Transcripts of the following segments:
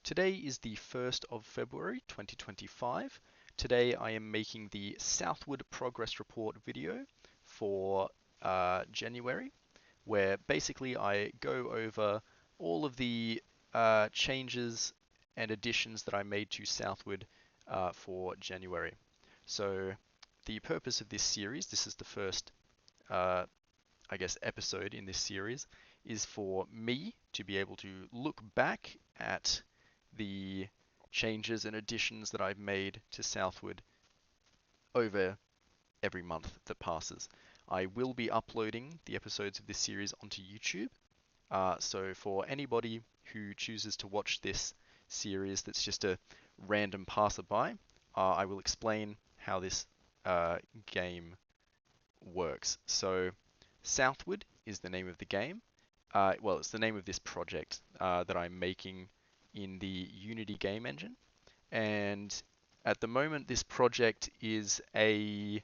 Today is the 1st of February 2025. Today I am making the Southward progress report video for January, where basically I go over all of the changes and additions that I made to Southward for January. So the purpose of this series, this is the first episode in this series, is for me to be able to look back at the changes and additions that I've made to Southward over every month that passes. I will be uploading the episodes of this series onto YouTube. So for anybody who chooses to watch this series that's just a random passerby, I will explain how this game works. So Southward is the name of the game. Well, it's the name of this project that I'm making in the Unity game engine. And at the moment, this project is a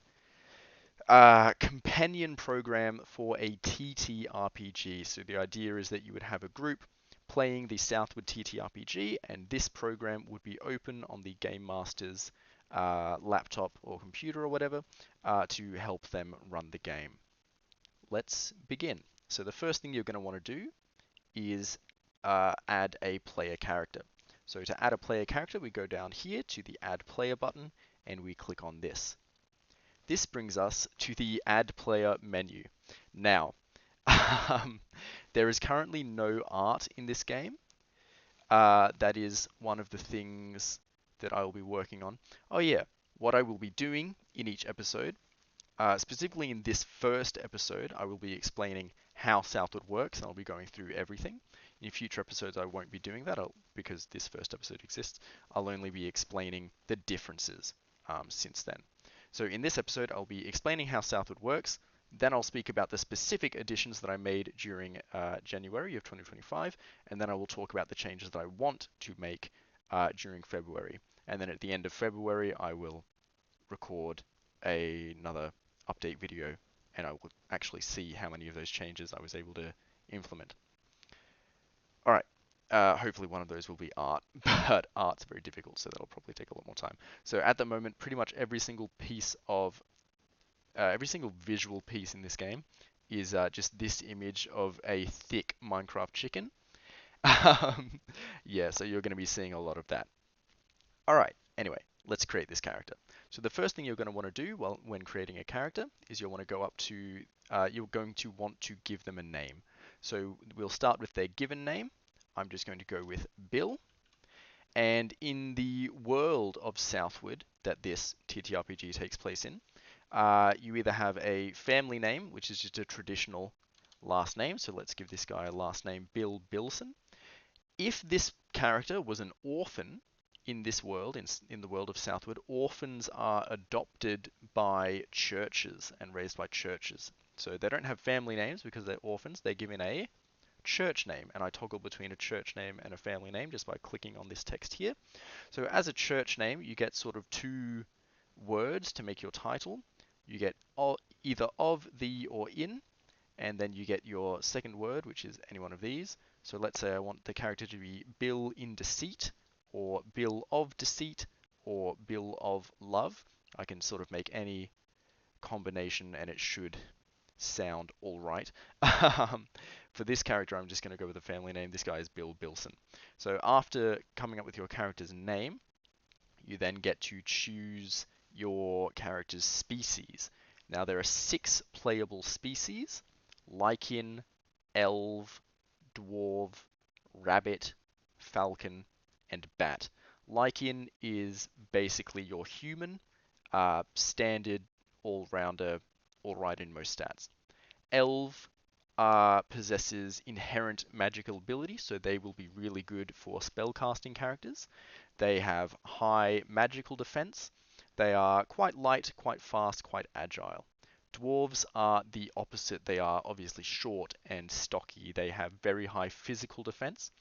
companion program for a ttrpg. So the idea is that you would have a group playing the Southward ttrpg, and this program would be open on the Game Master's laptop or computer or whatever to help them run the game. Let's begin. So the first thing you're going to want to do is add a player character. So to add a player character, we go down here to the Add Player button and we click on this. This brings us to the Add Player menu. Now, there is currently no art in this game. That is one of the things that I will be working on. Oh yeah, what I will be doing in each episode, specifically in this first episode, I will be explaining how Southward works, and I'll be going through everything. In future episodes, I won't be doing that because this first episode exists. I'll only be explaining the differences since then. So in this episode, I'll be explaining how Southward works. Then I'll speak about the specific additions that I made during January of 2025, and then I will talk about the changes that I want to make during February. And then at the end of February, I will record another update video, and I will actually see how many of those changes I was able to implement. All right. Hopefully one of those will be art, but art's very difficult, so that'll probably take a lot more time. So at the moment, pretty much every single visual piece in this game is just this image of a thick Minecraft chicken. Yeah, so you're going to be seeing a lot of that. All right, anyway, let's create this character. So the first thing you're going to want to do when creating a character is you'll want to go up to, you're going to want to give them a name. So we'll start with their given name. I'm just going to go with Bill. And in the world of Southward that this TTRPG takes place in, you either have a family name, which is just a traditional last name. So let's give this guy a last name, Bill Bilson. If this character was an orphan in this world, in the world of Southward, orphans are adopted by churches and raised by churches. So they don't have family names because they're orphans. They're given a church name, and I toggle between a church name and a family name just by clicking on this text here. So as a church name, you get sort of two words to make your title. You get either of, the, or in, and then you get your second word, which is any one of these. So let's say I want the character to be Bill in Deceit, or Bill of Deceit, or Bill of Love. I can sort of make any combination and it should sound all right. For this character, I'm just going to go with a family name. This guy is Bill Bilson. So after coming up with your character's name, you then get to choose your character's species. Now there are 6 playable species: Lycan, Elf, Dwarf, Rabbit, Falcon, and Bat. Lycan is basically your human, standard, all-rounder, alright in most stats. Elf possesses inherent magical ability, so they will be really good for spellcasting characters. They have high magical defense. They are quite light, quite fast, quite agile. Dwarves are the opposite. They are obviously short and stocky. They have very high physical defense.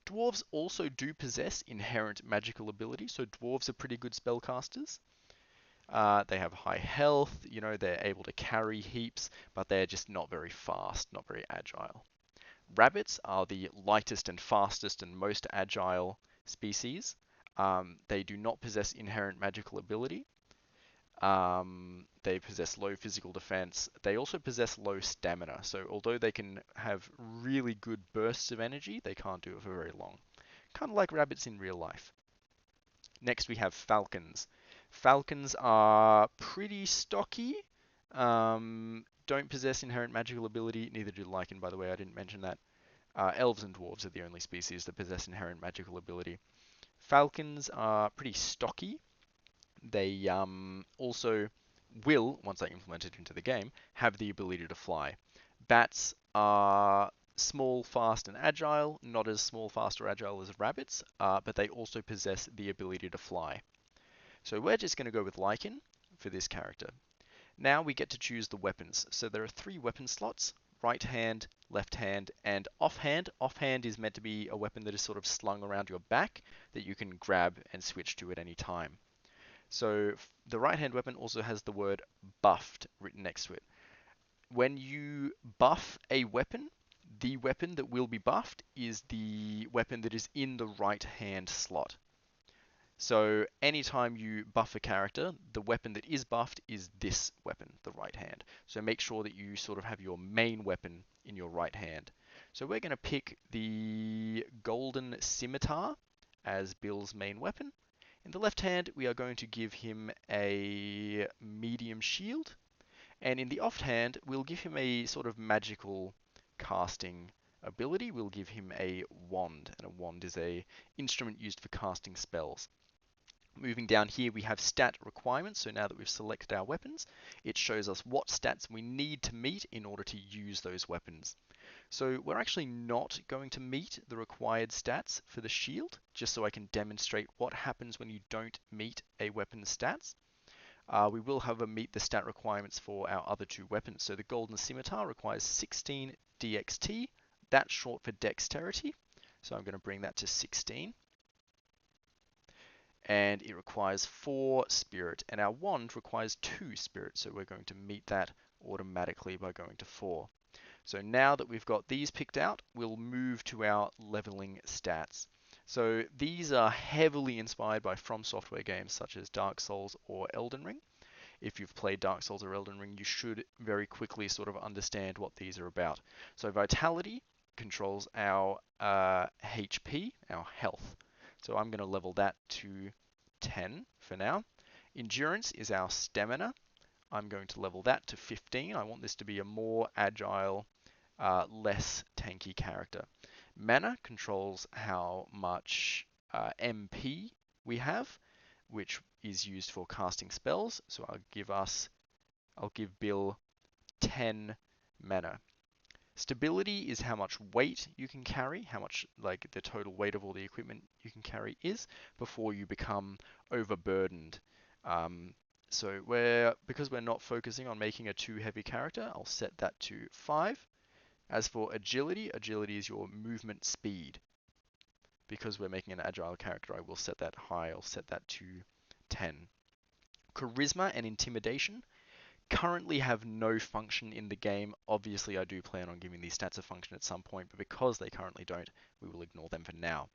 Dwarves also do possess inherent magical ability, so dwarves are pretty good spellcasters. They have high health, they're able to carry heaps, but they're just not very fast, not very agile. Rabbits are the lightest and fastest and most agile species. They do not possess inherent magical ability. They possess low physical defense. They also possess low stamina. So although they can have really good bursts of energy, they can't do it for very long. Kind of like rabbits in real life. Next we have falcons. Falcons are pretty stocky. Don't possess inherent magical ability. Neither do lichen, by the way. I didn't mention that. Elves and dwarves are the only species that possess inherent magical ability. Falcons are pretty stocky. They also will, once they implement it into the game, have the ability to fly. Bats are small, fast, and agile, not as small, fast, or agile as rabbits, but they also possess the ability to fly. So we're just going to go with Lichen for this character. Now we get to choose the weapons. So there are 3 weapon slots: right hand, left hand, and offhand. Offhand is meant to be a weapon that is sort of slung around your back that you can grab and switch to at any time. So the right hand weapon also has the word buffed written next to it. When you buff a weapon, the weapon that will be buffed is the weapon that is in the right hand slot. So anytime you buff a character, the weapon that is buffed is this weapon, the right hand. So make sure that you sort of have your main weapon in your right hand. So we're going to pick the golden scimitar as Bill's main weapon. In the left hand, we are going to give him a medium shield. And in the offhand, we'll give him a sort of magical casting ability. We'll give him a wand, and a wand is a instrument used for casting spells. Moving down here, we have stat requirements. So now that we've selected our weapons, it shows us what stats we need to meet in order to use those weapons. So we're actually not going to meet the required stats for the shield, just so I can demonstrate what happens when you don't meet a weapon's stats. We will, however, meet the stat requirements for our other 2 weapons. So the golden scimitar requires 16 DXT. That's short for dexterity. So I'm going to bring that to 16. And it requires 4 spirit, and our wand requires 2 spirit, so we're going to meet that automatically by going to 4. So now that we've got these picked out, we'll move to our leveling stats. So these are heavily inspired by From Software games such as Dark Souls or Elden Ring. If you've played Dark Souls or Elden Ring, you should very quickly sort of understand what these are about. So Vitality controls our HP, our health. So I'm going to level that to 10 for now. Endurance is our stamina. I'm going to level that to 15. I want this to be a more agile, less tanky character. Mana controls how much MP we have, which is used for casting spells. So I'll give Bill 10 mana. Stability is how much weight you can carry, how much like the total weight of all the equipment you can carry is before you become overburdened. So because we're not focusing on making a too heavy character, I'll set that to 5. As for agility, agility is your movement speed. Because we're making an agile character, I will set that high. I'll set that to 10. Charisma and intimidation currently have no function in the game. Obviously, I do plan on giving these stats a function at some point, but because they currently don't, we will ignore them for now.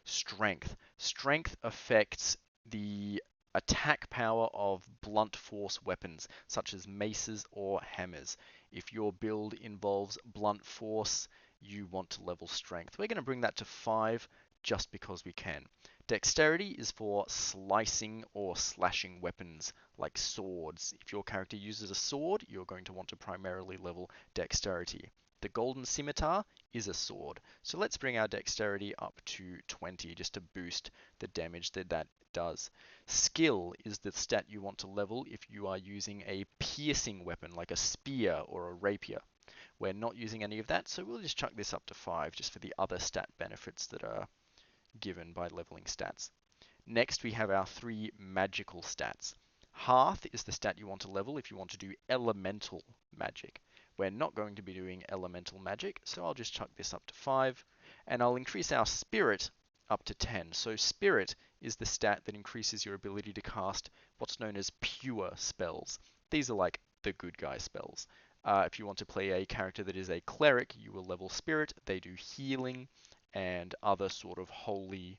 Strength. Strength affects the attack power of blunt force weapons, such as maces or hammers. If your build involves blunt force, you want to level strength. We're going to bring that to 5 just because we can. Dexterity is for slicing or slashing weapons like swords. If your character uses a sword, you're going to want to primarily level dexterity. The golden scimitar is a sword. So let's bring our dexterity up to 20 just to boost the damage that does. Skill is the stat you want to level if you are using a piercing weapon like a spear or a rapier. We're not using any of that, so we'll just chuck this up to 5 just for the other stat benefits that are given by leveling stats. Next, we have our 3 magical stats. Hearth is the stat you want to level if you want to do elemental magic. We're not going to be doing elemental magic, so I'll just chuck this up to 5. And I'll increase our spirit up to 10. So spirit is the stat that increases your ability to cast what's known as pure spells. These are like the good guy spells. If you want to play a character that is a cleric, you will level spirit. They do healing and other sort of holy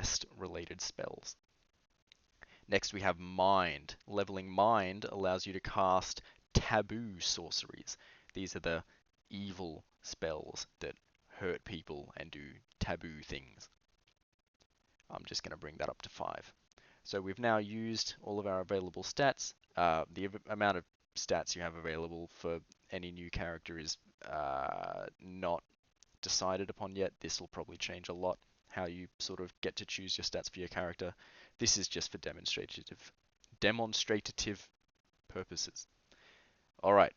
blessed related spells. Next we have Mind. Leveling Mind allows you to cast taboo sorceries. These are the evil spells that hurt people and do taboo things. I'm just going to bring that up to 5. So we've now used all of our available stats. The amount of stats you have available for any new character is not decided upon yet. This will probably change a lot, how you sort of get to choose your stats for your character. This is just for demonstrative purposes. Alright,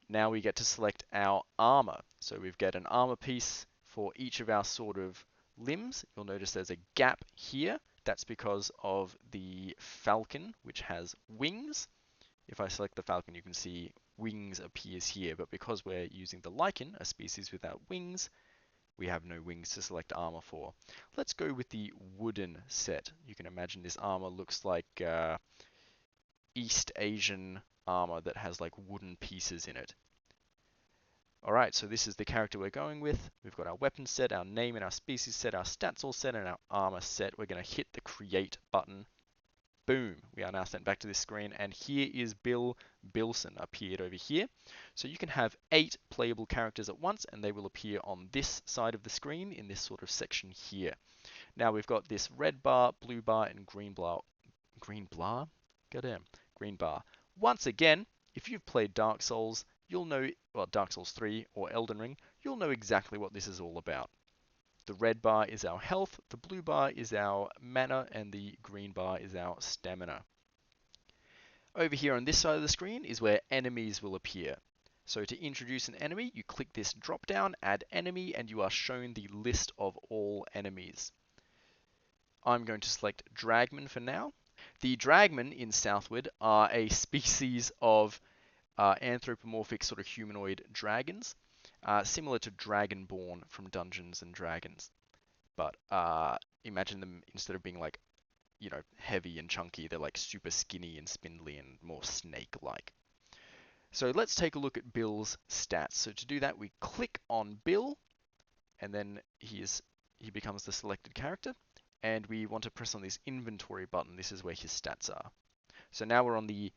now we get to select our armor. So we've got an armor piece for each of our sort of limbs. You'll notice there's a gap here. That's because of the falcon, which has wings. If I select the falcon, you can see wings appears here, but because we're using the lichen, a species without wings, we have no wings to select armor for. Let's go with the wooden set. You can imagine this armor looks like East Asian armor that has like wooden pieces in it. Alright, so this is the character we're going with. We've got our weapon set, our name and our species set, our stats all set, and our armor set. We're going to hit the create button. Boom, we are now sent back to this screen, and here is Bill Bilson appeared over here. So you can have 8 playable characters at once, and they will appear on this side of the screen in this sort of section here. Now we've got this red bar, blue bar, and green bar. Green bar? Goddamn, green bar. Once again, if you've played Dark Souls, you'll know, well, Dark Souls 3 or Elden Ring, you'll know exactly what this is all about. The red bar is our health, the blue bar is our mana, and the green bar is our stamina. Over here on this side of the screen is where enemies will appear. So to introduce an enemy, you click this drop down, add enemy, and you are shown the list of all enemies. I'm going to select Dragman for now. The Dragman in Southward are a species of anthropomorphic sort of humanoid dragons, similar to Dragonborn from Dungeons and Dragons. But imagine them, instead of being like, you know, heavy and chunky, they're like super skinny and spindly and more snake-like. So let's take a look at Bill's stats. So to do that, we click on Bill, and then he becomes the selected character. And we want to press on this inventory button. This is where his stats are. So now we're on the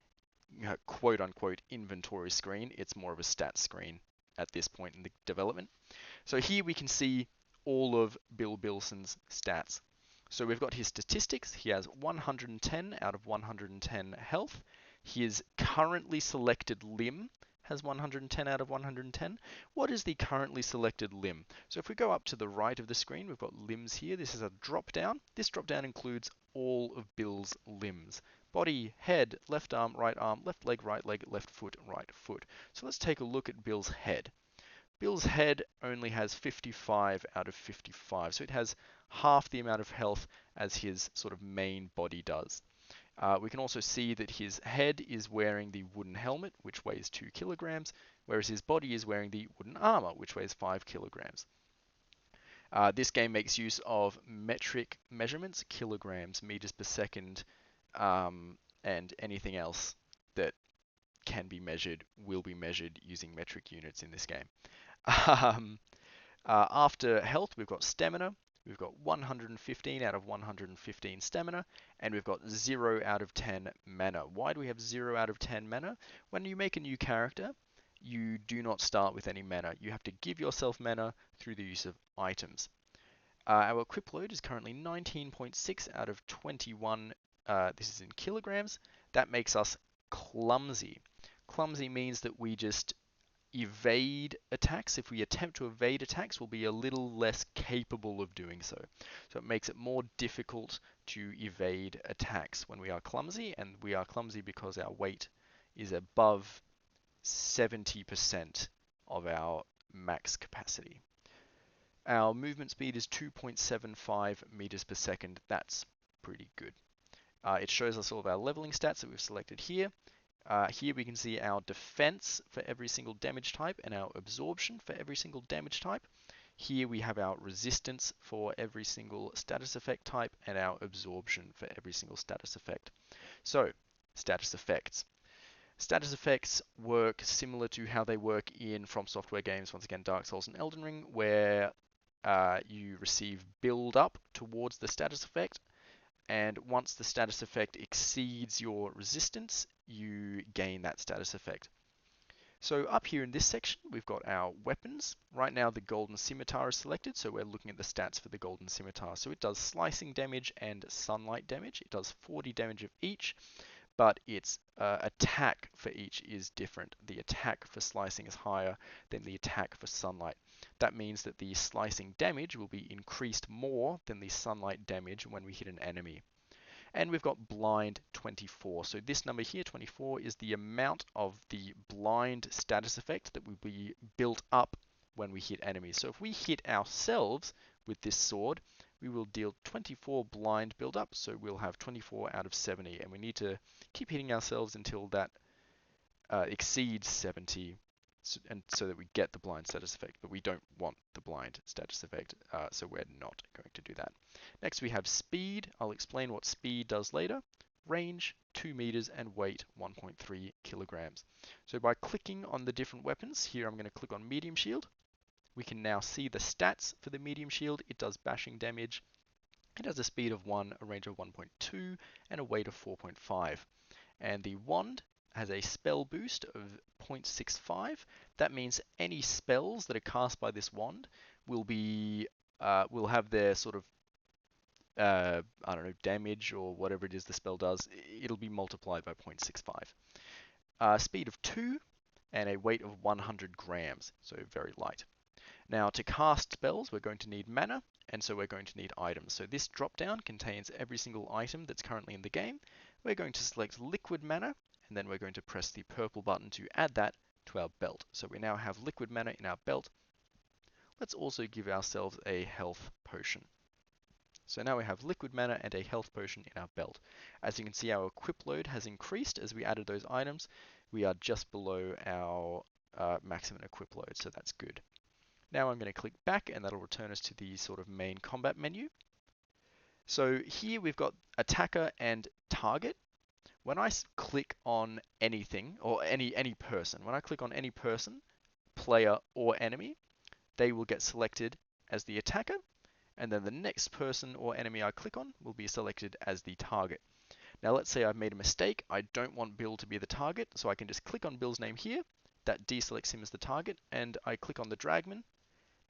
quote-unquote inventory screen. It's more of a stats screen at this point in the development. So here we can see all of Bill Bilson's stats. So we've got his statistics. He has 110 out of 110 health. His currently selected limb has 110 out of 110. What is the currently selected limb? So if we go up to the right of the screen, we've got limbs here. This is a drop down. This drop down includes all of Bill's limbs. Body, head, left arm, left leg, left foot, right foot. So let's take a look at Bill's head. Bill's head only has 55 out of 55, so it has half the amount of health as his sort of main body does. We can also see that his head is wearing the wooden helmet, which weighs 2 kilograms, whereas his body is wearing the wooden armor, which weighs 5 kilograms. This game makes use of metric measurements, kilograms, meters per second, and anything else that can be measured will be measured using metric units in this game. After health, we've got stamina. We've got 115 out of 115 stamina, and we've got 0 out of 10 mana. Why do we have 0 out of 10 mana? When you make a new character, you do not start with any mana. You have to give yourself mana through the use of items. Our equip load is currently 19.6 out of 21. This is in kilograms. That makes us clumsy. Clumsy means that we just evade attacks. If we attempt to evade attacks, we'll be a little less capable of doing so. So it makes it more difficult to evade attacks when we are clumsy, and we are clumsy because our weight is above 70% of our max capacity. Our movement speed is 2.75 meters per second. That's pretty good. It shows us all of our leveling stats that we've selected here. Here we can see our defense for every single damage type and our absorption for every single damage type. Here we have our resistance for every single status effect type and our absorption for every single status effect. So, status effects. Status effects work similar to how they work in From Software games, once again Dark Souls and Elden Ring, where you receive build up towards the status effect, and once the status effect exceeds your resistance, you gain that status effect. So up here in this section, we've got our weapons. Right now, the golden scimitar is selected, so we're looking at the stats for the golden scimitar. So it does slicing damage and sunlight damage. It does 40 damage of each, but its attack for each is different. The attack for slicing is higher than the attack for sunlight. That means that the slicing damage will be increased more than the sunlight damage when we hit an enemy. And we've got blind 24. So this number here, 24, is the amount of the blind status effect that will be built up when we hit enemies. So if we hit ourselves with this sword, we will deal 24 blind build up. So we'll have 24 out of 70. And we need to keep hitting ourselves until that exceeds 70, and so that we get the blind status effect, but we don't want the blind status effect, so we're not going to do that. Next we have speed. I'll explain what speed does later. Range 2 meters and weight 1.3 kilograms. So by clicking on the different weapons, here I'm going to click on medium shield. We can now see the stats for the medium shield. It does bashing damage. It has a speed of 1, a range of 1.2, and a weight of 4.5. And the wand has a spell boost of 0.65. That means any spells that are cast by this wand will have their sort of I don't know, damage or whatever it is the spell does. It'll be multiplied by 0.65. Speed of 2 and a weight of 100 grams, so very light. Now to cast spells, we're going to need mana, and so we're going to need items. So this drop down contains every single item that's currently in the game. We're going to select liquid mana, and then we're going to press the purple button to add that to our belt. So we now have liquid mana in our belt. Let's also give ourselves a health potion. So now we have liquid mana and a health potion in our belt. As you can see, our equip load has increased as we added those items. We are just below our maximum equip load, so that's good. Now I'm going to click back, and that'll return us to the sort of main combat menu. So here we've got attacker and target. When I click on anything, or any person, when I click on any person, player or enemy, they will get selected as the attacker, and then the next person or enemy I click on will be selected as the target. Now let's say I've made a mistake. I don't want Bill to be the target, so I can just click on Bill's name here. That deselects him as the target, and I click on the Dragman.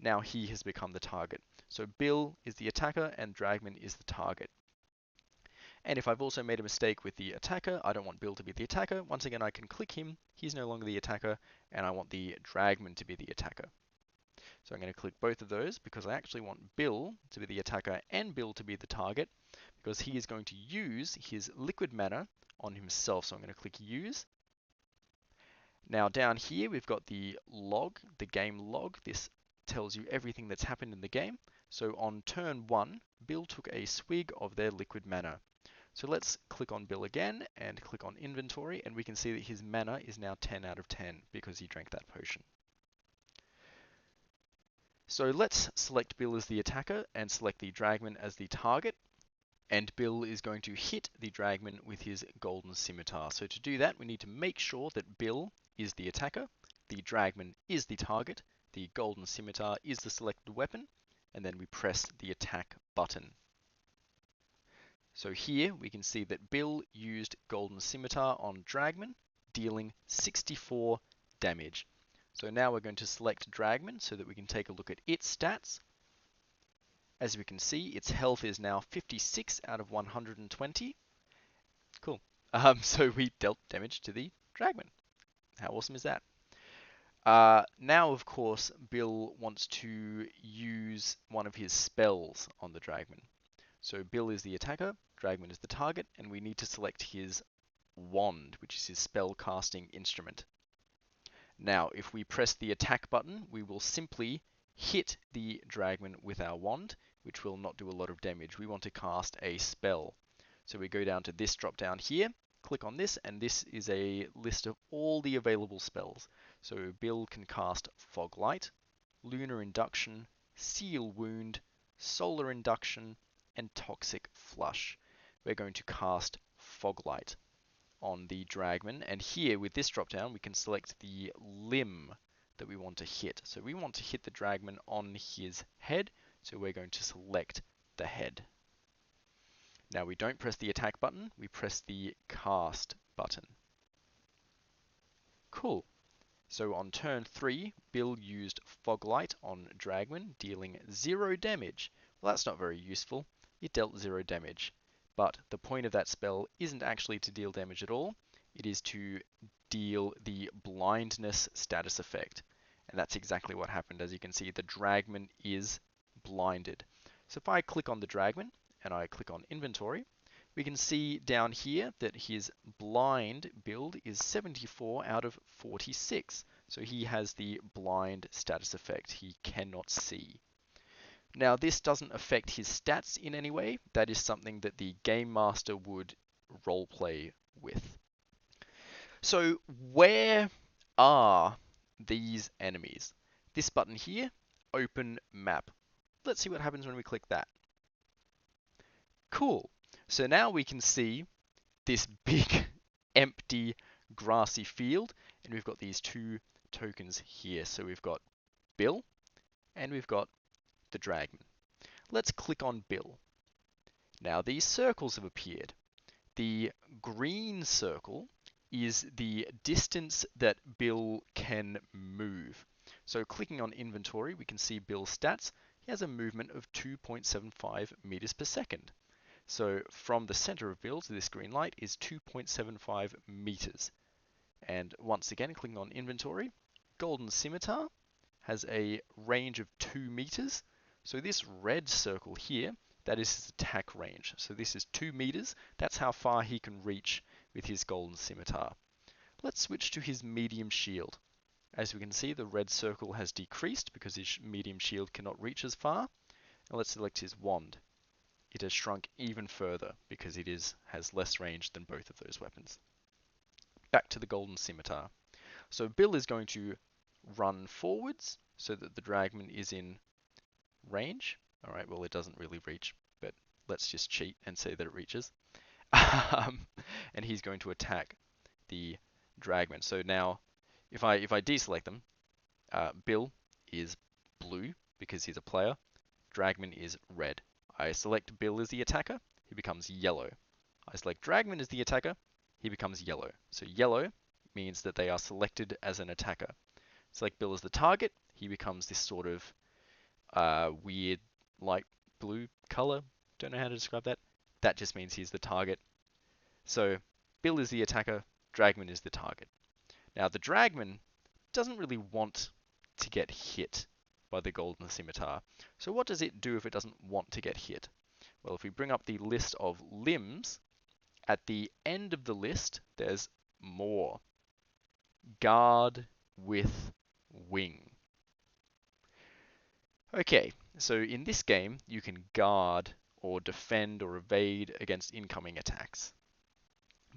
Now he has become the target. So Bill is the attacker and Dragman is the target. And if I've also made a mistake with the attacker, I don't want Bill to be the attacker. Once again, I can click him. He's no longer the attacker, and I want the Dragman to be the attacker. So I'm going to click both of those because I actually want Bill to be the attacker and Bill to be the target, because he is going to use his liquid mana on himself. So I'm going to click use. Now down here we've got the log, the game log. This tells you everything that's happened in the game. So on turn 1, Bill took a swig of their liquid mana. So let's click on Bill again and click on inventory, and we can see that his mana is now 10 out of 10 because he drank that potion. So let's select Bill as the attacker and select the Dragman as the target. And Bill is going to hit the Dragman with his golden scimitar. So to do that, we need to make sure that Bill is the attacker, the Dragman is the target, the golden scimitar is the selected weapon, and then we press the attack button. So here we can see that Bill used golden scimitar on Dragman, dealing 64 damage. So now we're going to select Dragman so that we can take a look at its stats. As we can see, its health is now 56 out of 120. Cool. So we dealt damage to the Dragman. How awesome is that? Now, of course, Bill wants to use one of his spells on the Dragman. So Bill is the attacker, Dragman is the target, and we need to select his wand, which is his spell casting instrument. Now, if we press the attack button, we will simply hit the Dragman with our wand, which will not do a lot of damage. We want to cast a spell. So we go down to this drop down here, click on this, and this is a list of all the available spells. So Bill can cast Fog Light, Lunar Induction, Seal Wound, Solar Induction, and Toxic Flush. We're going to cast Fog Light on the Dragman, and here with this drop down we can select the limb that we want to hit. So we want to hit the Dragman on his head, So we're going to select the head. Now we don't press the attack button, we press the cast button. Cool. So on turn 3, Bill used Foglight on Dragman, dealing 0 damage. Well, that's not very useful. It dealt 0 damage. But the point of that spell isn't actually to deal damage at all. It is to deal the blindness status effect. And that's exactly what happened. As you can see, the Dragman is blinded. So if I click on the Dragman and I click on Inventory, we can see down here that his blind build is 74 out of 46. So he has the blind status effect. He cannot see. Now this doesn't affect his stats in any way. That is something that the Game Master would roleplay with. So where are these enemies? This button here, Open Map. Let's see what happens when we click that. Cool. So now we can see this big empty grassy field, and we've got these 2 tokens here. So we've got Bill and we've got the Dragman. Let's click on Bill. Now these circles have appeared. The green circle is the distance that Bill can move. So clicking on Inventory, we can see Bill's stats. He has a movement of 2.75 meters per second. So from the center of Bill to this green light is 2.75 meters. And once again, clicking on Inventory, Golden Scimitar has a range of 2 meters. So this red circle here, that is his attack range. So this is 2 meters. That's how far he can reach with his Golden Scimitar. Let's switch to his medium shield. As we can see, the red circle has decreased because his medium shield cannot reach as far. And let's select his wand. It has shrunk even further because it has less range than both of those weapons. Back to the Golden Scimitar. So Bill is going to run forwards so that the Dragman is in range. Alright, well it doesn't really reach, but let's just cheat and say that it reaches. And he's going to attack the Dragman. So now, if I deselect them, Bill is blue because he's a player. Dragman is red. I select Bill as the attacker, he becomes yellow. I select Dragman as the attacker, he becomes yellow. So yellow means that they are selected as an attacker. Select Bill as the target, he becomes this sort of weird light blue color. Don't know how to describe that. That just means he's the target. So Bill is the attacker, Dragman is the target. Now the Dragman doesn't really want to get hit by the Golden Scimitar. So what does it do if it doesn't want to get hit? Well, if we bring up the list of limbs, at the end of the list, there's more. Guard with wing. Okay, so in this game, you can guard or defend or evade against incoming attacks.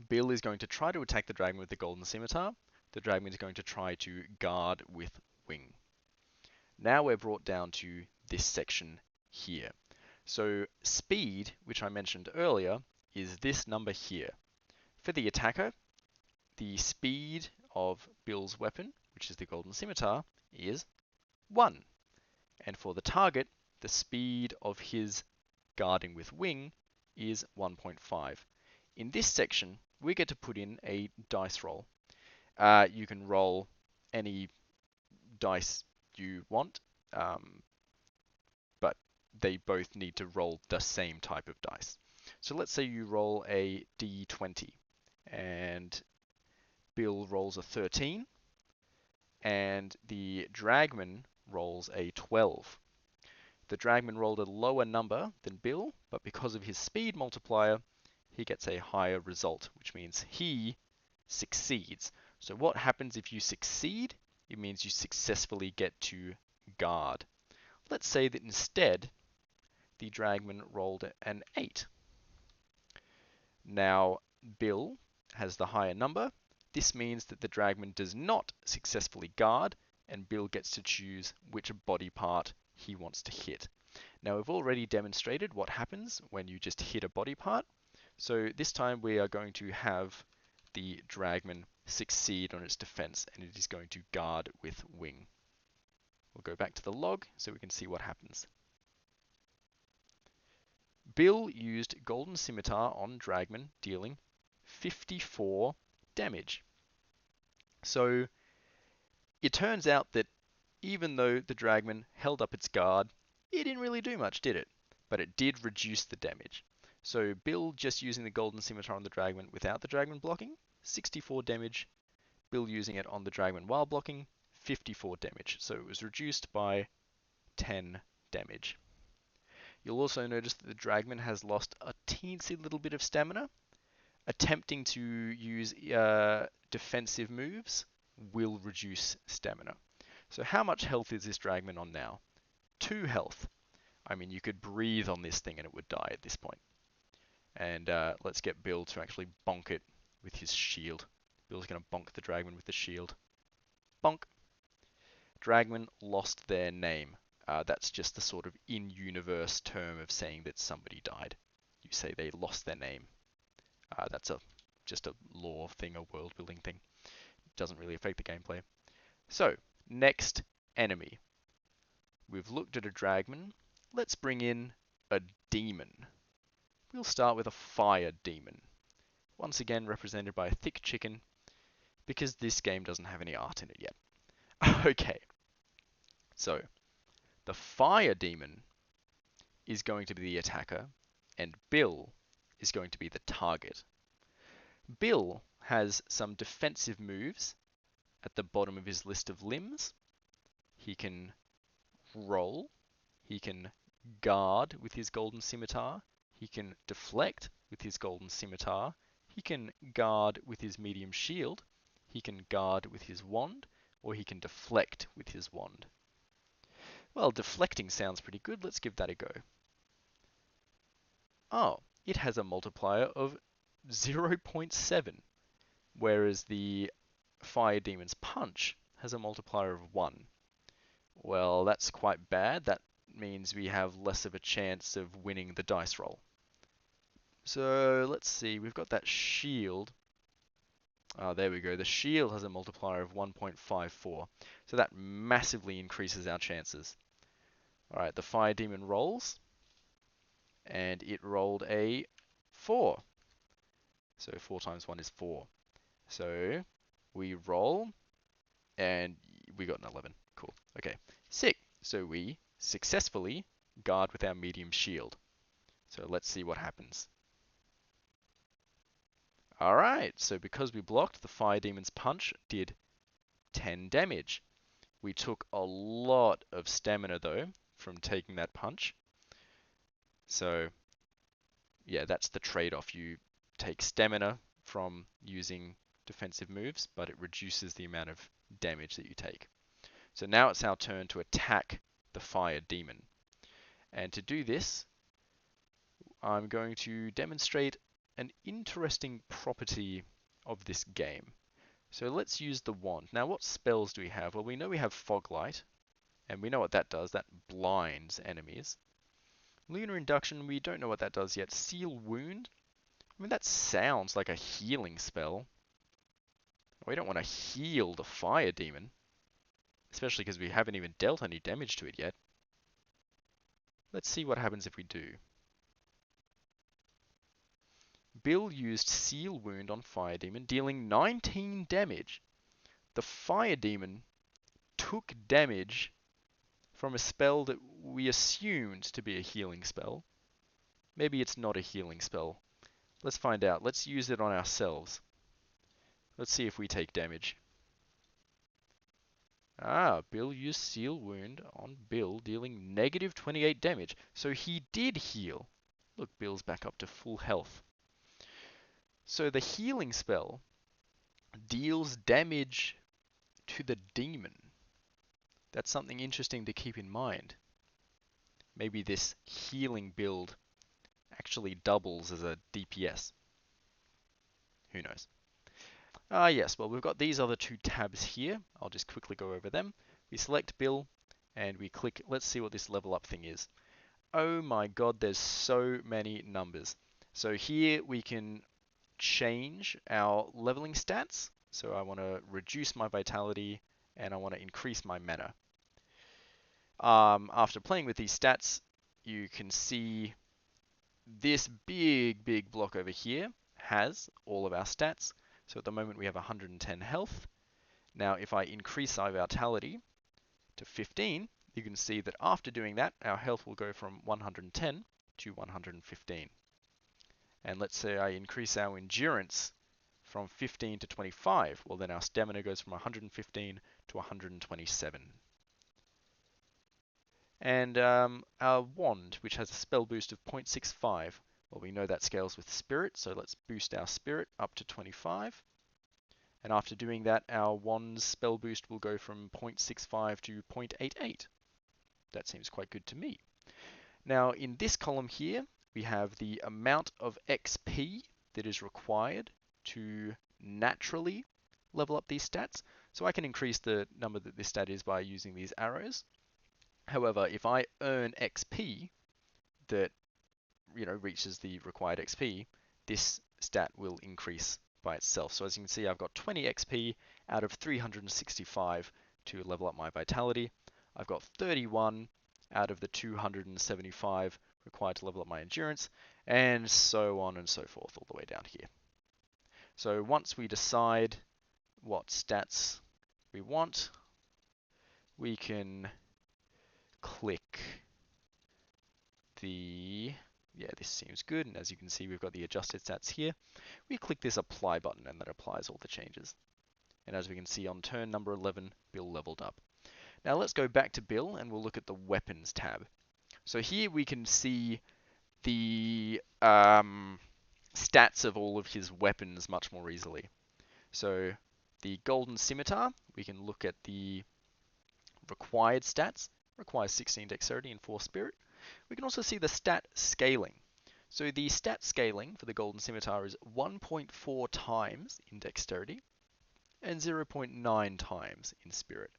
Bill is going to try to attack the Dragman with the Golden Scimitar. The Dragman is going to try to guard with wing. Now we're brought down to this section here. So speed, which I mentioned earlier, is this number here. For the attacker, the speed of Bill's weapon, which is the Golden Scimitar, is 1. And for the target, the speed of his guarding with wing is 1.5. In this section, we get to put in a dice roll. You can roll any dice you want, but they both need to roll the same type of dice. So let's say you roll a d20 and Bill rolls a 13 and the Dragman rolls a 12. The Dragman rolled a lower number than Bill, but because of his speed multiplier, he gets a higher result, which means he succeeds. So what happens if you succeed? It means you successfully get to guard. Let's say that instead, the Dragman rolled an 8. Now, Bill has the higher number. This means that the Dragman does not successfully guard, and Bill gets to choose which body part he wants to hit. Now, we've already demonstrated what happens when you just hit a body part. So this time we are going to have the Dragman succeed on its defense, and it is going to guard with wing. We'll go back to the log so we can see what happens. Bill used Golden Scimitar on Dragman, dealing 54 damage. So it turns out that even though the Dragman held up its guard, it didn't really do much, did it? But it did reduce the damage. So Bill just using the Golden Scimitar on the Dragman without the Dragman blocking, 64 damage. Bill using it on the Dragman while blocking, 54 damage. So it was reduced by 10 damage. You'll also notice that the Dragman has lost a teensy little bit of stamina. Attempting to use defensive moves will reduce stamina. So how much health is this Dragman on now? 2 health. I mean, you could breathe on this thing and it would die at this point. And let's get Bill to actually bonk it with his shield. Bill's going to bonk the Dragman with the shield. Bonk. Dragman lost their name. That's just the sort of in-universe term of saying that somebody died. You say they lost their name. That's just a lore thing, a world-building thing. It doesn't really affect the gameplay. So, next enemy. We've looked at a Dragman. Let's bring in a demon. We'll start with a fire demon. Once again represented by a thick chicken, because this game doesn't have any art in it yet. Okay. So, the fire demon is going to be the attacker, and Bill is going to be the target. Bill has some defensive moves at the bottom of his list of limbs. He can roll, he can guard with his golden scimitar, he can deflect with his golden scimitar, he can guard with his medium shield, he can guard with his wand, or he can deflect with his wand. Well, deflecting sounds pretty good. Let's give that a go. Oh, it has a multiplier of 0.7, whereas the Fire Demon's Punch has a multiplier of 1. Well, that's quite bad. That means we have less of a chance of winning the dice roll. So let's see, we've got that shield. Oh, there we go. The shield has a multiplier of 1.54. So that massively increases our chances. Alright, the Fire Demon rolls. And it rolled a 4. So 4 times 1 is 4. So we roll, and we got an 11. Cool. Okay, sick. So we successfully guard with our medium shield. So let's see what happens. Alright, so because we blocked, the Fire Demon's Punch did 10 damage. We took a lot of stamina, though, from taking that punch. So, yeah, that's the trade-off. You take stamina from using defensive moves, but it reduces the amount of damage that you take. So now it's our turn to attack the Fire Demon. And to do this, I'm going to demonstrate an interesting property of this game. So let's use the wand. Now, what spells do we have? Well, we know we have Fog Light, and we know what that does. That blinds enemies. Lunar Induction, we don't know what that does yet. Seal Wound? I mean, that sounds like a healing spell. We don't want to heal the Fire Demon, especially because we haven't even dealt any damage to it yet. Let's see what happens if we do. Bill used Seal Wound on Fire Demon, dealing 19 damage. The Fire Demon took damage from a spell that we assumed to be a healing spell. Maybe it's not a healing spell. Let's find out. Let's use it on ourselves. Let's see if we take damage. Ah, Bill used Seal Wound on Bill, dealing negative 28 damage. So he did heal. Look, Bill's back up to full health. So the healing spell deals damage to the demon. That's something interesting to keep in mind. Maybe this healing build actually doubles as a DPS. Who knows? Yes, well, we've got these other 2 tabs here. I'll just quickly go over them. We select Bill, and we click, let's see what this level up thing is. Oh my god, there's so many numbers. So here we can change our leveling stats. So I want to reduce my vitality, and I want to increase my mana. After playing with these stats, you can see this big block over here has all of our stats. So at the moment we have 110 health. Now if I increase our vitality to 15, you can see that after doing that, our health will go from 110 to 115. And let's say I increase our endurance from 15 to 25, well then our stamina goes from 115 to 127. And our wand, which has a spell boost of 0.65, well we know that scales with spirit, so let's boost our spirit up to 25. And after doing that, our wand's spell boost will go from 0.65 to 0.88. That seems quite good to me. Now in this column here, we have the amount of XP that is required to naturally level up these stats. So I can increase the number that this stat is by using these arrows. However, if I earn XP that reaches the required XP, this stat will increase by itself. So as you can see, I've got 20 XP out of 365 to level up my vitality. I've got 31 out of the 275 required to level up my endurance, and so on and so forth all the way down here. So once we decide what stats we want, we can click this seems good, and as you can see, we've got the adjusted stats here. We click this apply button, and that applies all the changes. And as we can see on turn number 11, Bill leveled up. Now let's go back to Bill, and we'll look at the weapons tab. So here we can see the stats of all of his weapons much more easily. So the golden scimitar, we can look at the required stats. Requires 16 dexterity and 4 spirit. We can also see the stat scaling. So the stat scaling for the golden scimitar is 1.4 times in dexterity and 0.9 times in spirit.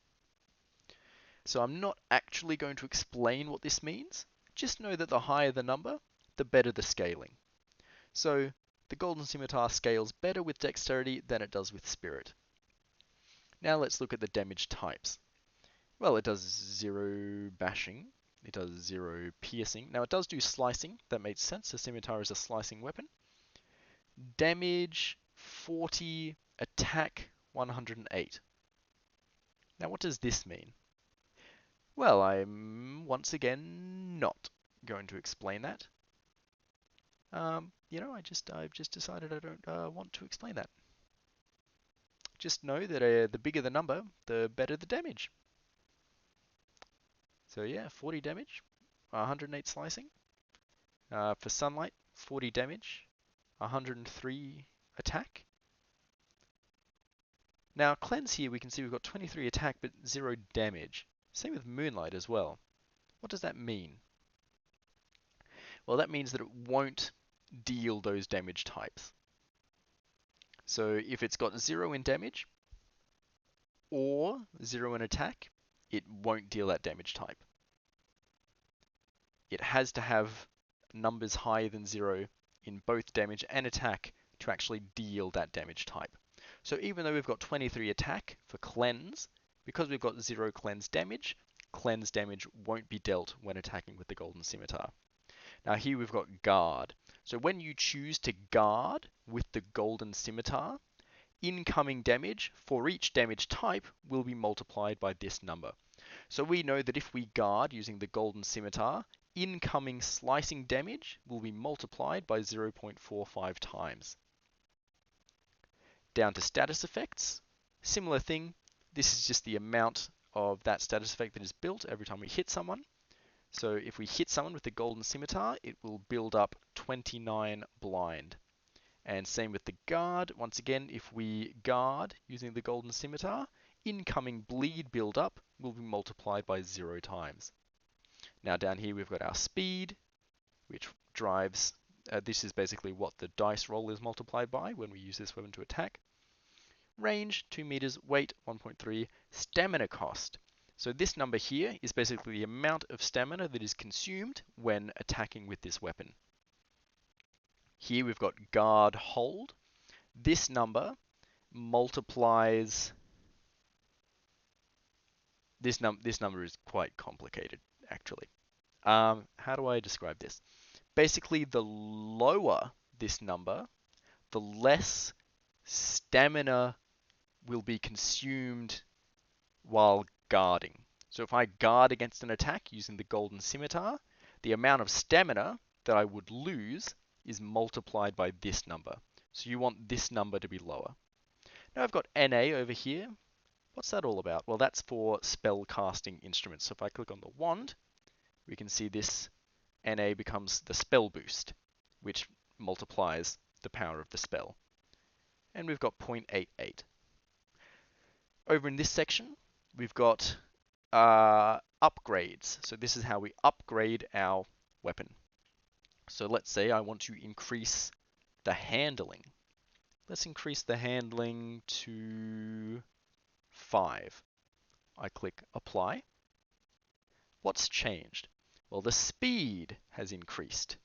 So I'm not actually going to explain what this means. Just know that the higher the number, the better the scaling. So the golden scimitar scales better with dexterity than it does with spirit. Now let's look at the damage types. Well, it does 0 bashing, it does 0 piercing. Now it does do slicing, that makes sense, the scimitar is a slicing weapon. Damage 40, attack 108. Now what does this mean? Well, I'm once again not going to explain that. I've just decided I don't want to explain that. Just know that the bigger the number, the better the damage. So yeah, 40 damage, 108 slicing. For sunlight, 40 damage, 103 attack. Now cleanse here, we can see we've got 23 attack but 0 damage. Same with moonlight as well. What does that mean? Well, that means that it won't deal those damage types. So if it's got 0 in damage or 0 in attack, it won't deal that damage type. It has to have numbers higher than 0 in both damage and attack to actually deal that damage type. So even though we've got 23 attack for cleanse, because we've got 0 cleanse damage won't be dealt when attacking with the golden scimitar. Now here we've got guard. So when you choose to guard with the golden scimitar, incoming damage for each damage type will be multiplied by this number. So we know that if we guard using the golden scimitar, incoming slicing damage will be multiplied by 0.45 times. Down to status effects, similar thing. This is just the amount of that status effect that is built every time we hit someone. So if we hit someone with the golden scimitar, it will build up 29 blind. And same with the guard. Once again, if we guard using the golden scimitar, incoming bleed build-up will be multiplied by 0 times. Now down here we've got our speed, which drives, this is basically what the dice roll is multiplied by when we use this weapon to attack. Range, 2 meters, weight, 1.3, stamina cost. So this number here is basically the amount of stamina that is consumed when attacking with this weapon. Here we've got guard hold. This number multiplies. This number is quite complicated, actually. How do I describe this? basically the lower this number, the less stamina will be consumed while guarding. So if I guard against an attack using the golden scimitar, the amount of stamina that I would lose is multiplied by this number. So you want this number to be lower. Now I've got NA over here. What's that all about? Well, that's for spell casting instruments. So if I click on the wand, we can see this NA becomes the spell boost, which multiplies the power of the spell. And we've got 0.88. Over in this section, we've got upgrades. So this is how we upgrade our weapon. So let's say I want to increase the handling. Let's increase the handling to 5. I click apply. What's changed? Well, the speed has increased.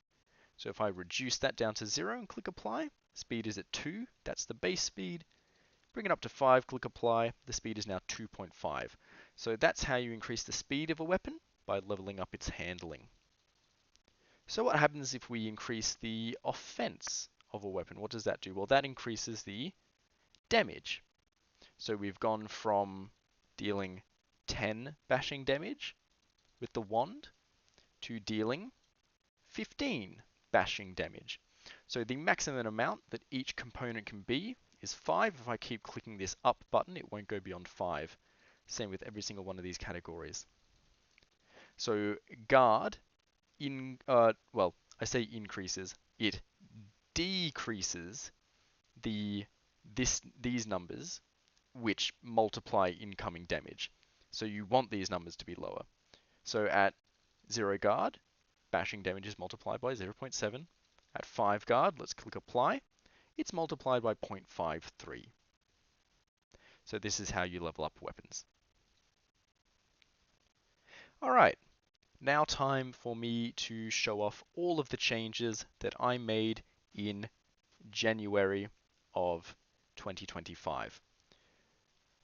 So if I reduce that down to 0 and click apply, speed is at 2. That's the base speed. Bring it up to 5, click apply. The speed is now 2.5. So that's how you increase the speed of a weapon, by leveling up its handling. So what happens if we increase the offense of a weapon? What does that do? Well, that increases the damage. So we've gone from dealing 10 bashing damage with the wand to dealing 15 bashing damage. So the maximum amount that each component can be is 5. If I keep clicking this up button, it won't go beyond 5. Same with every single one of these categories. So guard, well, I say increases, it decreases these numbers, which multiply incoming damage. So you want these numbers to be lower. So at 0 guard, bashing damage is multiplied by 0.7. At 5 guard, let's click apply. It's multiplied by 0.53. So this is how you level up weapons. Alright, now time for me to show off all of the changes that I made in January of 2025.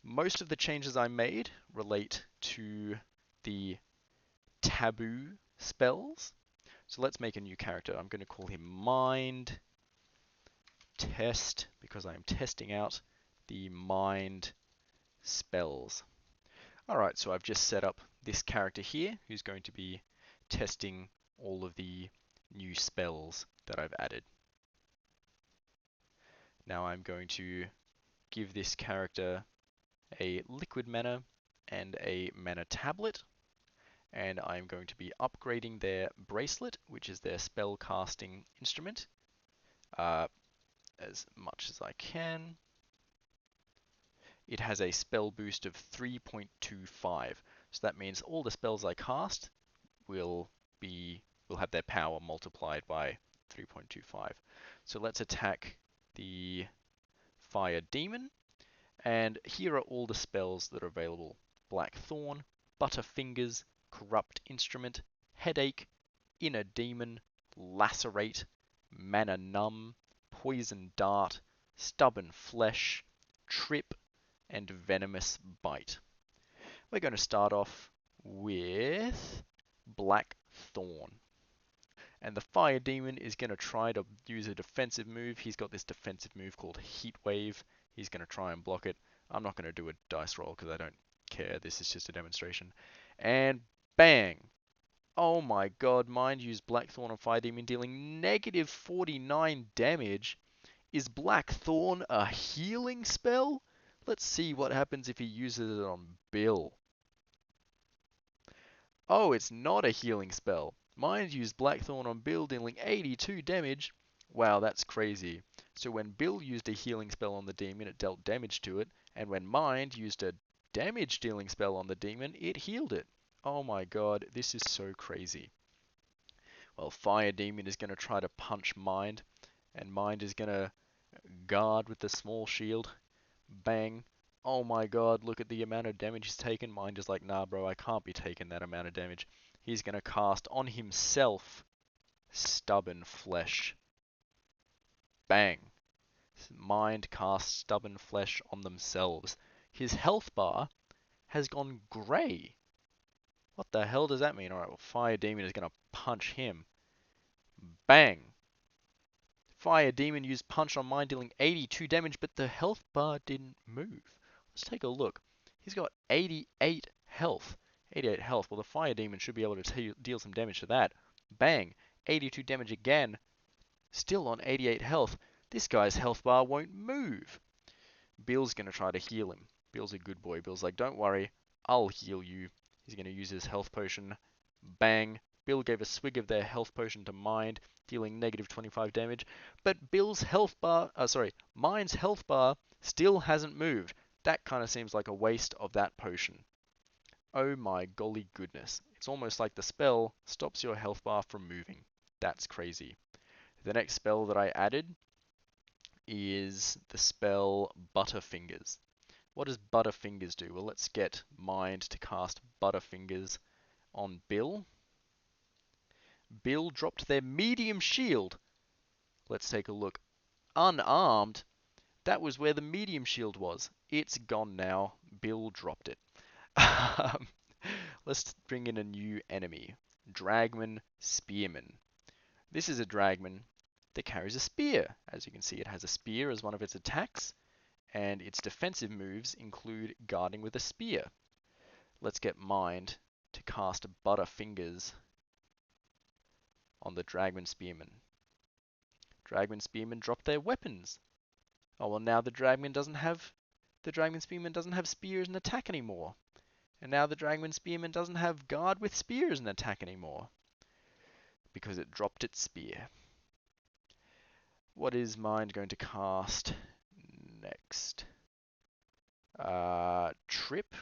Most of the changes I made relate to the taboo spells. So let's make a new character. I'm going to call him Mind Test because I'm testing out the mind spells. Alright, so I've just set up this character here who's going to be testing all of the new spells that I've added. Now I'm going to give this character a liquid mana and a mana tablet, and I'm going to be upgrading their bracelet, which is their spell casting instrument, as much as I can. It has a spell boost of 3.25, so that means all the spells I cast will have their power multiplied by 3.25. So let's attack the Fire Demon, and here are all the spells that are available: Blackthorn, Butterfingers, Corrupt Instrument, Headache, Inner Demon, Lacerate, Mana Numb, Poison Dart, Stubborn Flesh, Trip, and Venomous Bite. We're going to start off with Blackthorn. And the Fire Demon is going to try to use a defensive move. He's got this defensive move called Heat Wave. He's going to try and block it. I'm not going to do a dice roll because I don't care. This is just a demonstration. And bang! Oh my god, Mind used Blackthorn on Fire Demon, dealing negative 49 damage. Is Blackthorn a healing spell? Let's see what happens if he uses it on Bill. Oh, it's not a healing spell. Mind used Blackthorn on Bill, dealing 82 damage. Wow, that's crazy. So when Bill used a healing spell on the demon, it dealt damage to it, and when Mind used a damage dealing spell on the demon, it healed it. Oh my god, this is so crazy. Well, Fire Demon is going to try to punch Mind, and Mind is going to guard with the small shield. Bang. Oh my god, look at the amount of damage he's taken. Mind is like, nah bro, I can't be taking that amount of damage. He's going to cast on himself Stubborn Flesh. Bang. Mind casts Stubborn Flesh on themselves. His health bar has gone grey. What the hell does that mean? Alright, well, Fire Demon is going to punch him. Bang! Fire Demon used Punch on Mind, dealing 82 damage, but the health bar didn't move. Let's take a look. He's got 88 health. 88 health. Well, the Fire Demon should be able to deal some damage to that. Bang! 82 damage again. Still on 88 health. This guy's health bar won't move. Bill's going to try to heal him. Bill's a good boy. Bill's like, don't worry, I'll heal you. He's going to use his health potion. Bang. Bill gave a swig of their health potion to Mind, dealing negative 25 damage. But Bill's health bar, Mind's health bar still hasn't moved. That kind of seems like a waste of that potion. Oh my golly goodness. It's almost like the spell stops your health bar from moving. That's crazy. The next spell that I added is the spell Butterfingers. What does Butterfingers do? Well, let's get Mind to cast Butterfingers on Bill. Bill dropped their medium shield. Let's take a look. Unarmed. That was where the medium shield was. It's gone now. Bill dropped it. Let's bring in a new enemy. Dragman Spearman. This is a Dragman that carries a spear. As you can see, it has a spear as one of its attacks, and its defensive moves include guarding with a spear. Let's get Mind to cast Butterfingers on the Dragman Spearman. Dragman Spearman dropped their weapons. Oh well, now the Dragman Spearman doesn't have spear as an attack anymore. And now the Dragman Spearman doesn't have guard with spear as an attack anymore. Because it dropped its spear. What is Mind going to cast next? Trip.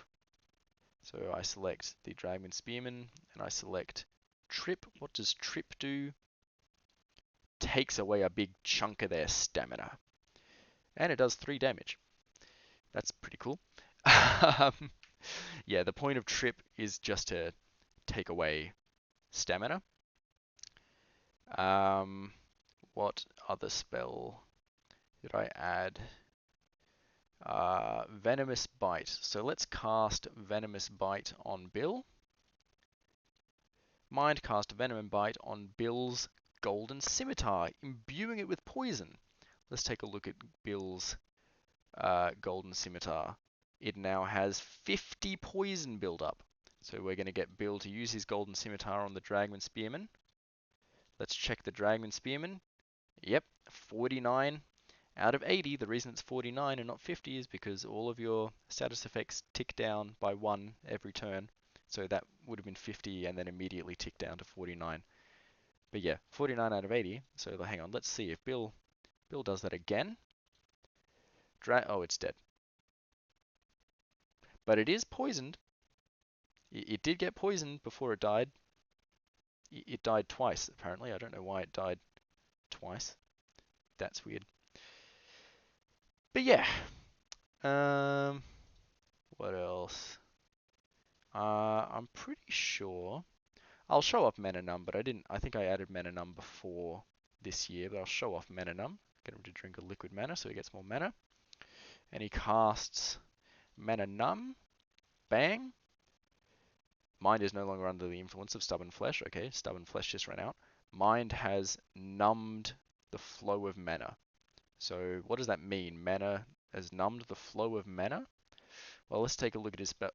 So I select the Dragman Spearman and I select Trip. What does Trip do? Takes away a big chunk of their stamina. And it does 3 damage. That's pretty cool. Yeah, the point of Trip is just to take away stamina. What other spell did I add? Venomous Bite. So let's cast Venomous Bite on Bill. Mind cast Venom Bite on Bill's Golden Scimitar, imbuing it with poison. Let's take a look at Bill's Golden Scimitar. It now has 50 poison build up. So we're going to get Bill to use his Golden Scimitar on the Dragman Spearman. Let's check the Dragman Spearman. Yep, 49 out of 80. The reason it's 49 and not 50 is because all of your status effects tick down by 1 every turn. So that would have been 50 and then immediately tick down to 49. But yeah, 49 out of 80. So hang on, let's see if Bill does that again. Oh, it's dead. But it is poisoned. It did get poisoned before it died. It died twice, apparently. I don't know why it died twice. That's weird. But yeah. What else? I'm pretty sure I'll show off Mana Num, but I think I added Mana Num before this year, but I'll show off Mana Num. Get him to drink a liquid mana so he gets more mana. And he casts Mana Num. Bang. Mind is no longer under the influence of Stubborn Flesh. Okay, Stubborn Flesh just ran out. Mind has numbed the flow of mana. So what does that mean? Mana has numbed the flow of mana? Well, let's take a look at his spell.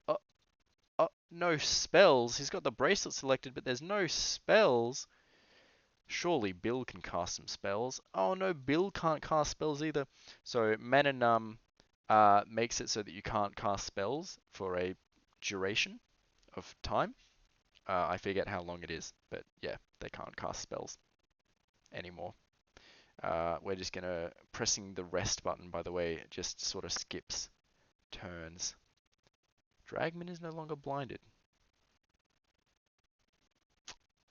Oh, no spells. He's got the bracelet selected, but there's no spells. Surely Bill can cast some spells. Oh no, Bill can't cast spells either. So Mana Num makes it so that you can't cast spells for a duration of time. I forget how long it is, but yeah, they can't cast spells anymore. We're just gonna, pressing the rest button, by the way, just sort of skips turns. Dragman is no longer blinded.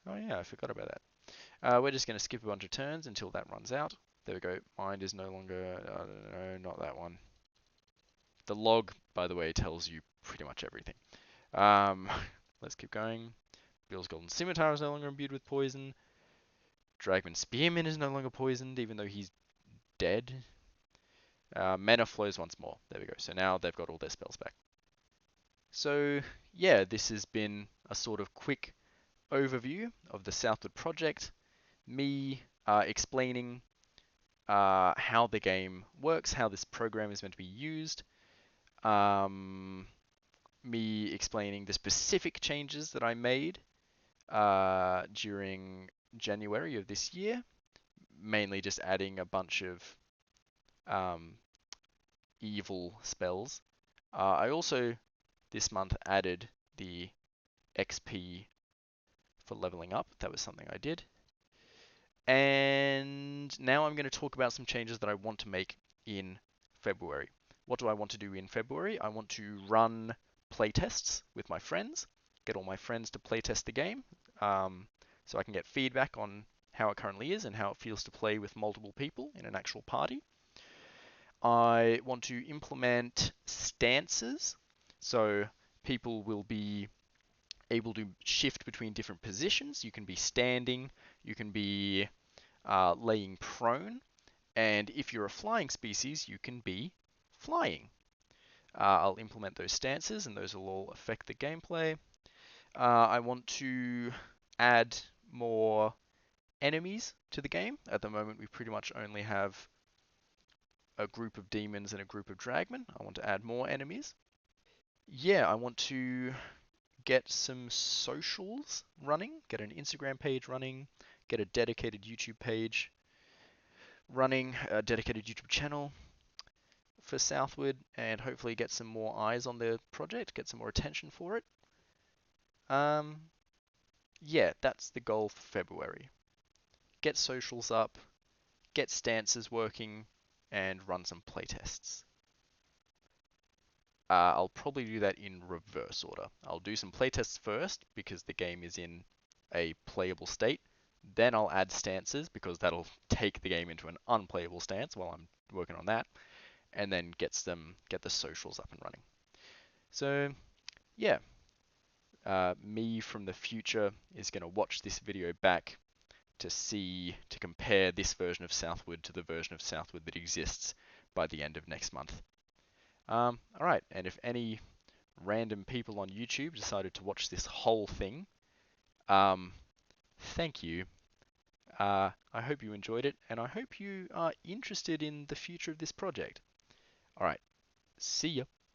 Oh yeah, I forgot about that. We're just gonna skip a bunch of turns until that runs out. There we go. Mind is no longer, I don't know, not that one. The log, by the way, tells you pretty much everything. Let's keep going. Bill's Golden Scimitar is no longer imbued with poison. Dragman Spearman is no longer poisoned, even though he's dead. Mana flows once more. There we go. So now they've got all their spells back. So yeah, this has been a sort of quick overview of the Southward project. me explaining how the game works, how this program is meant to be used, um, me explaining the specific changes that I made during January of this year, mainly just adding a bunch of um, evil spells. I also this month added the XP for leveling up. That was something I did. And now I'm going to talk about some changes that I want to make in February. What do I want to do in February? I want to run playtests with my friends, get all my friends to playtest the game, so I can get feedback on how it currently is and how it feels to play with multiple people in an actual party. I want to implement stances, so people will be able to shift between different positions. You can be standing, you can be laying prone, and if you're a flying species, you can be flying. I'll implement those stances, and those will all affect the gameplay. I want to add more enemies to the game. At the moment, we pretty much only have a group of demons and a group of dragmen. I want to add more enemies. Yeah, I want to get some socials running, get an Instagram page running, get a dedicated YouTube page running, a dedicated YouTube channel for Southward, and hopefully get some more eyes on the project, get some more attention for it. Yeah, that's the goal for February. Get socials up, get stances working, and run some playtests. I'll probably do that in reverse order. I'll do some playtests first because the game is in a playable state. Then I'll add stances because that'll take the game into an unplayable stance while I'm working on that, and then get the socials up and running. So yeah, me from the future is going to watch this video back to compare this version of Southward to the version of Southward that exists by the end of next month. All right, and if any random people on YouTube decided to watch this whole thing, thank you. I hope you enjoyed it, and I hope you are interested in the future of this project. All right, see ya.